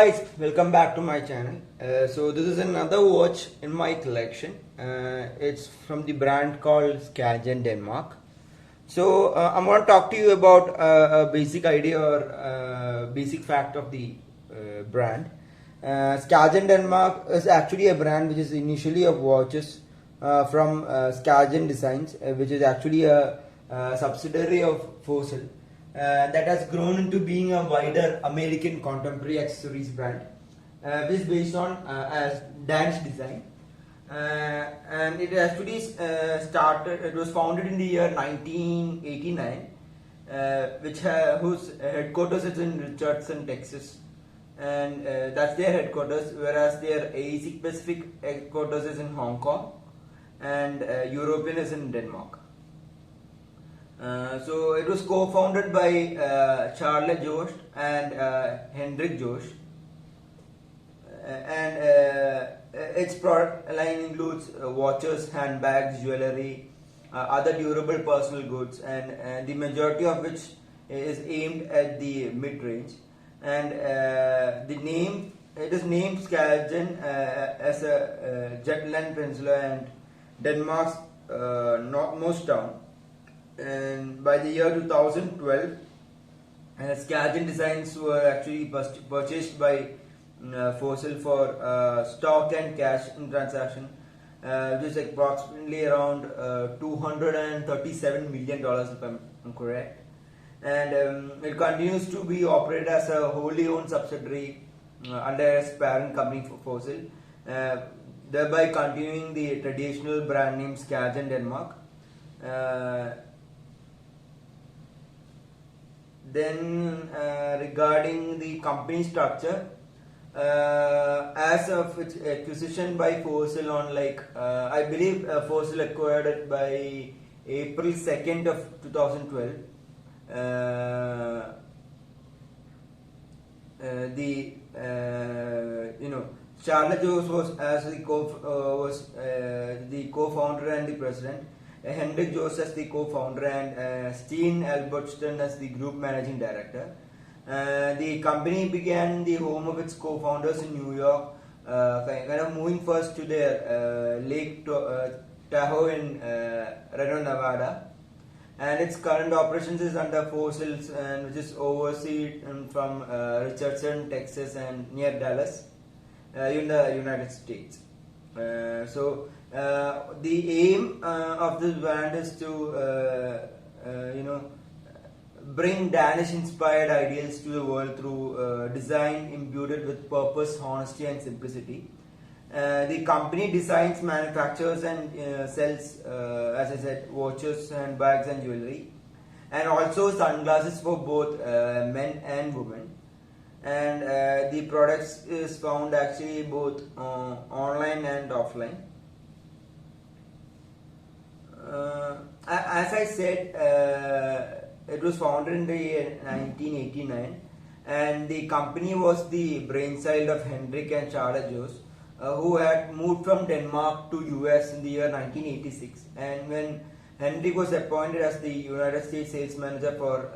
guys, welcome back to my channel. So this is another watch in my collection. It's from the brand called Skagen Denmark. So I'm going to talk to you about a basic idea or basic fact of the brand. Skagen Denmark is actually a brand which is initially of watches from Skagen Designs, which is actually a subsidiary of Fossil. That has grown into being a wider American contemporary accessories brand, which is based on as Danish design, and it actually started. It was founded in the year 1989, whose headquarters is in Richardson, Texas, and that's their headquarters. Whereas their Asia Pacific headquarters is in Hong Kong, and European is in Denmark. So it was co-founded by Charles Jost and Hendrik Jost, and its product line includes watches, handbags, jewelry, other durable personal goods, and the majority of which is aimed at the mid-range. And it is named Skagen as a Jutland peninsula and Denmark's northernmost town. And by the year 2012, Skagen Designs were actually purchased by Fossil for stock and cash in transaction, which is approximately around $237 million if I'm correct. And it continues to be operated as a wholly owned subsidiary under its parent company for Fossil, thereby continuing the traditional brand name Skagen Denmark. Then regarding the company structure, as of its acquisition by Fossil on I believe Fossil acquired it by April 2nd of 2012. Charles Jost was the co-founder and the president. Hendrik Jost as the co-founder and Steen Albertson as the group managing director. The company began the home of its co-founders in New York, kind of moving first to their Lake Tahoe and Reno, Nevada. And its current operations is under Fossils, and which is overseen from Richardson, Texas, and near Dallas, in the United States. The aim of this brand is to bring Danish inspired ideals to the world through design imbued with purpose, honesty and simplicity. The company designs, manufactures and sells, as I said, watches, handbags and jewelry, and also sunglasses for both men and women. And the products is found actually both online and offline. As I said, it was founded in the year 1989, and the company was the brainchild of Hendrik and Charles Jost, who had moved from Denmark to US in the year 1986. And when Hendrik was appointed as the United States sales manager for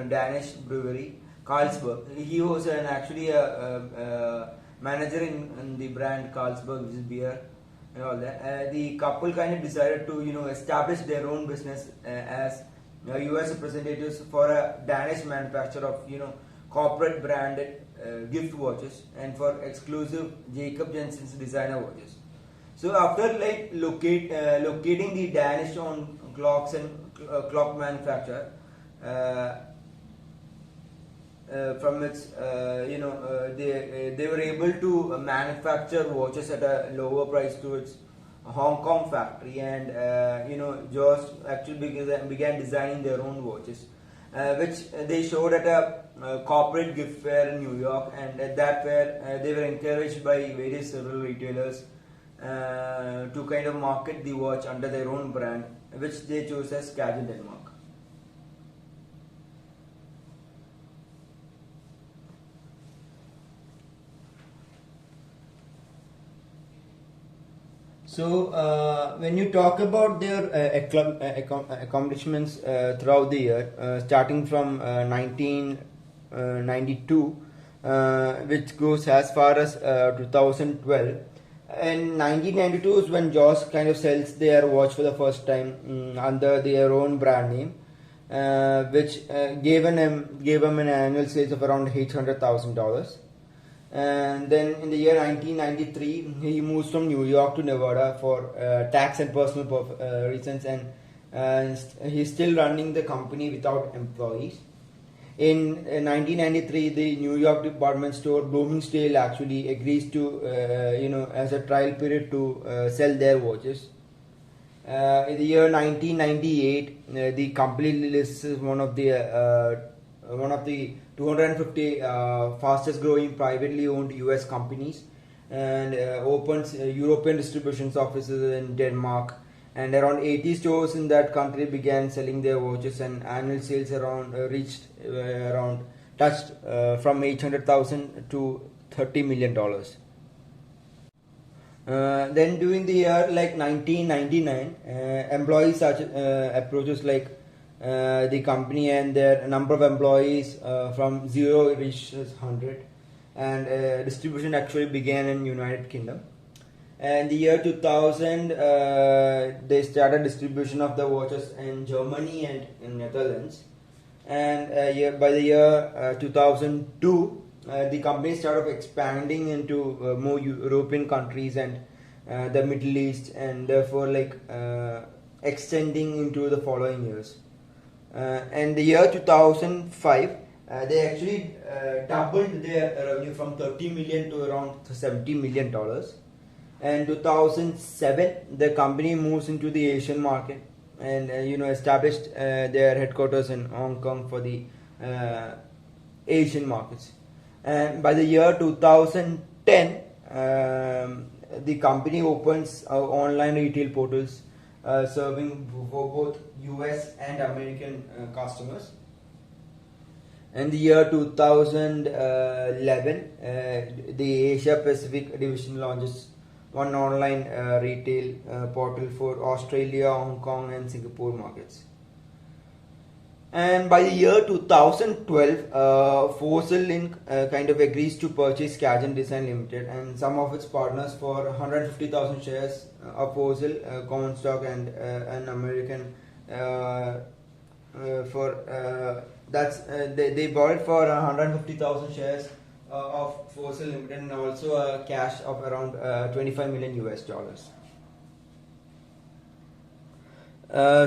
Danish brewery Carlsberg, he was actually a manager in the brand Carlsberg, which is beer and all that. The couple kind of decided to establish their own business as US representatives for a Danish manufacturer of corporate branded gift watches and for exclusive Jacob Jensen's designer watches. So after locating the Danish owned clocks and clock manufacturer from its they were able to manufacture watches at a lower price to its Hong Kong factory, and Jost actually began designing their own watches, which they showed at a corporate gift fair in New York. And at that fair they were encouraged by various several retailers to kind of market the watch under their own brand, which they chose as Skagen Denmark. So when you talk about their accomplishments throughout the year, starting from 1992, which goes as far as 2012. In 1992 is when Jaws kind of sells their watch for the first time under their own brand name, which gave him an annual sales of around $800,000. And then in the year 1993, he moves from New York to Nevada for tax and personal reasons, and he's still running the company without employees. In 1993, the New York department store Bloomingdale actually agrees to, as a trial period to sell their watches. In the year 1998, the company lists as one of the 250 fastest growing privately owned US companies, and opens European distribution offices in Denmark, and around 80 stores in that country began selling their watches, and annual sales touched from 800,000 to $30 million. Then during the year like 1999, employees such approaches like the company, and their number of employees from 0 reaches 100, and distribution actually began in United Kingdom. And the year 2000, they started distribution of the watches in Germany and in Netherlands. And by the year 2002, the company started expanding into more European countries and the Middle East, and therefore extending into the following years. And the year 2005, they actually doubled their revenue from $30 million to around $70 million. And 2007, the company moves into the Asian market, and established their headquarters in Hong Kong for the Asian markets. And by the year 2010, the company opens online retail portals serving for both US and American customers. In the year 2011, the Asia Pacific division launches one online retail portal for Australia, Hong Kong and Singapore markets. And by the year 2012, Fossil Inc. Kind of agrees to purchase Skagen Designs Ltd. and some of its partners for 150,000 shares of Fossil common stock, and an American they bought it for 150,000 shares of Fossil Ltd. and also a cash of around $25 million US.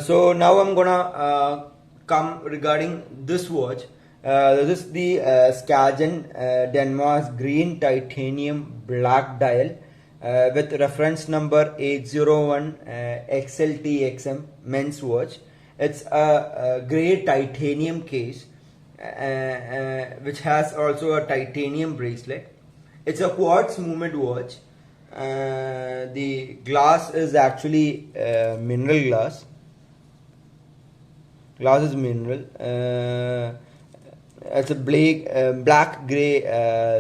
So now I'm gonna come regarding this watch. This is the Skagen Denmark's green titanium black dial with reference number 801XLTXM men's watch. It's a grey titanium case which has also a titanium bracelet. It's a quartz movement watch. The glass is actually mineral glass. Glass is mineral. It's a black grey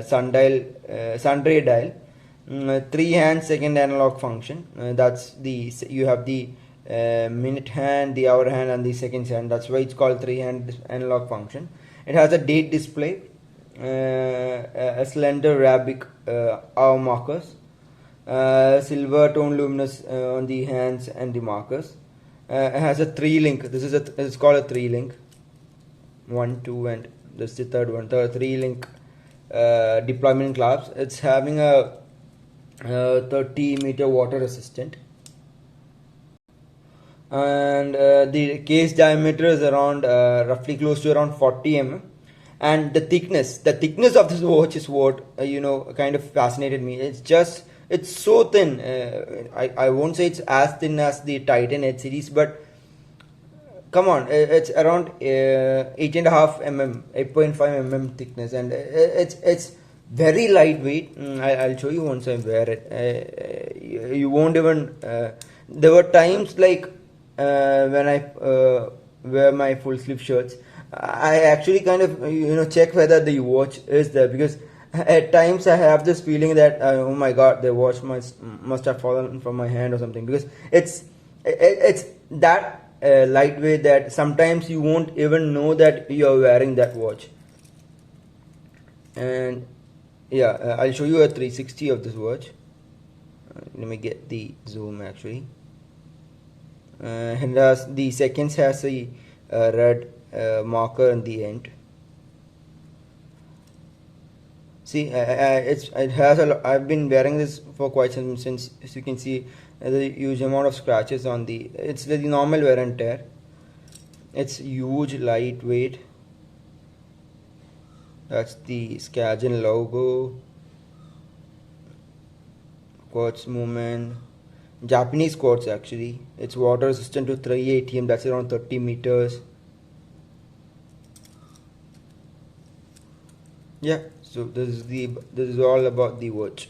sunray dial. 3 hand second analog function. You have the minute hand, the hour hand, and the seconds hand. That's why it's called 3 hand analog function. It has a date display, a slender Arabic hour markers, silver tone luminous on the hands and the markers. It has a 3-link. It's called a 3-link. 1, 2, and this is the third one. The 3-link deployment clasp. It's having a 30-meter water resistant, and the case diameter is around roughly close to around 40 mm, and the thickness of this watch is what kind of fascinated me. It's so thin. I won't say it's as thin as the Titan H series, but come on, it's around 8.5 mm, 8.5 mm thickness, and it's very lightweight. I'll show you once I wear it. You won't even. There were times like when I wear my full sleeve shirts, I actually kind of check whether the watch is there, because at times I have this feeling that oh my god, the watch must have fallen from my hand or something, because it's that lightweight that sometimes you won't even know that you're wearing that watch. And Yeah, I'll show you a 360 of this watch. Let me get the zoom actually. And the seconds has a red marker in the end. See, it has I've been wearing this for quite some since, as you can see, the huge amount of scratches on the. It's the normal wear and tear. It's huge, lightweight. That's the Skagen logo. Quartz movement. Japanese quartz actually. It's water resistant to 3 ATM. That's around 30 meters. Yeah. So this is all about the watch.